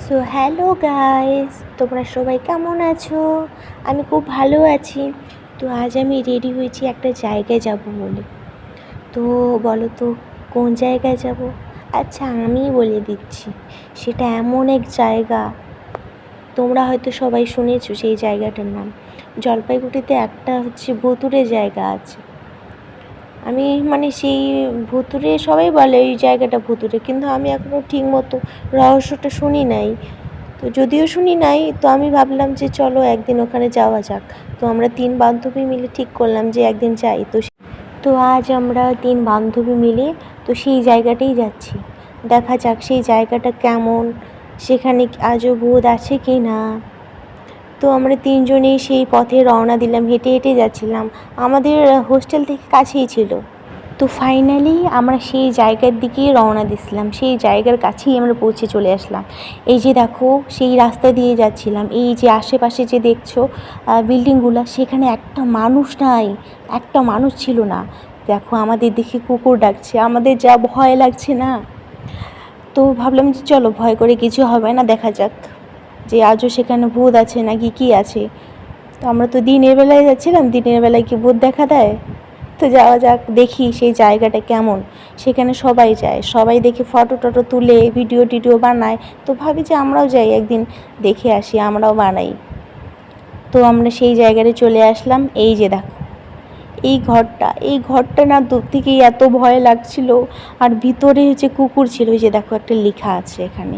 So hello guys, তোমরা সবাই কেমন আছো? আমি খুব ভালো আছি। তো আজ আমি রেডি হয়েছি একটা জায়গায় যাব বলে। তো বলো তো কোন জায়গায় যাব? আচ্ছা, আমিই বলে দিচ্ছি। সেটা এমন এক জায়গা, তোমরা হয়তো সবাই শুনেছো সেই জায়গাটার নাম। জলপাইগুড়িতে একটা ভুতুড়ে জায়গা আছে। আমি সেই ভুতুড়ে, সবাই বলে ওই জায়গাটা ভুতুড়ে, কিন্তু আমি এখনও ঠিক মতো রহস্যটা শুনি নাই। তো যদিও শুনি নাই, তো আমি ভাবলাম যে চলো একদিন ওখানে যাওয়া যাক। তো আমরা 3 বান্ধবী মিলে ঠিক করলাম যে একদিন যাই। তো আজ আমরা 3 বান্ধবী মিলে তো সেই জায়গাটাই যাচ্ছি। দেখা যাক সেই জায়গাটা কেমন, সেখানে আজও ভূত আছে কি না। তো আমরা 3 জনেই সেই পথে রওনা দিলাম, হেঁটে হেঁটে যাচ্ছিলাম। আমাদের হোস্টেল থেকে কাছেই ছিল। তো ফাইনালি আমরা সেই জায়গার দিকেই রওনা দিয়েছিলাম, সেই জায়গার কাছেই আমরা পৌঁছে চলে আসলাম। এই যে দেখো, সেই রাস্তা দিয়ে যাচ্ছিলাম, এই যে আশেপাশে যে দেখছো বিল্ডিংগুলো, সেখানে একটা মানুষ নাই, একটা মানুষ ছিল না। দেখো আমাদের দেখে কুকুর ডাকছে, আমাদের যা ভয় লাগছে না। তো ভাবলাম যে চলো, ভয় করে কিছু হবে না, দেখা যাক যে আজও সেখানে ভূত আছে নাকি কি আছে। তো আমরা তো দিনের বেলায় যাচ্ছিলাম, দিনের বেলায় কি ভূত দেখা দেয়? তো যাওয়া যাক, দেখি সেই জায়গাটা কেমন। সেখানে সবাই যায়, সবাই দেখে ফটো টটো তুলে ভিডিও টিডিও বানায়। তো ভাবি যে আমরাও যাই একদিন, দেখে আসি, আমরাও বানাই। তো আমরা সেই জায়গায় চলে আসলাম। এই যে দেখো এই ঘরটা না দূর থেকেই এত ভয় লাগছিল। আর ভিতরে কুকুর ছিল। এই যে দেখো একটা লেখা আছে এখানে,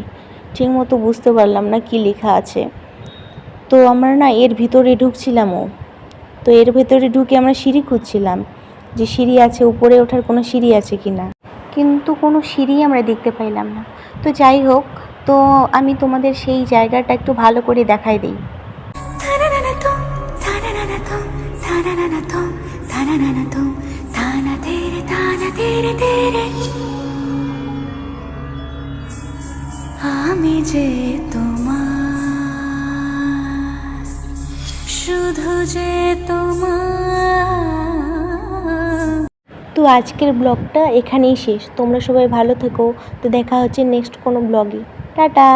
ঠিক মতো বুঝতে পারলাম না কি লেখা আছে। তো আমরা না এর ভিতরে ঢুকছিলামও। তো এর ভেতরে ঢুকে আমরা সিঁড়ি খুঁজছিলাম যে সিঁড়ি আছে, উপরে ওঠার কোনো সিঁড়ি আছে কি না, কিন্তু কোনো সিঁড়ি আমরা দেখতে পাইলাম না। তো যাই হোক, তো আমি তোমাদের সেই জায়গাটা একটু ভালো করে দেখাই দিই। আমি যে তোমার, শুধু যে তোমার। তো আজকের ব্লগটা এখানেই শেষ। তোমরা সবাই ভালো থেকো। তো দেখা হচ্ছে নেক্সট কোনো ব্লগে। টাটা।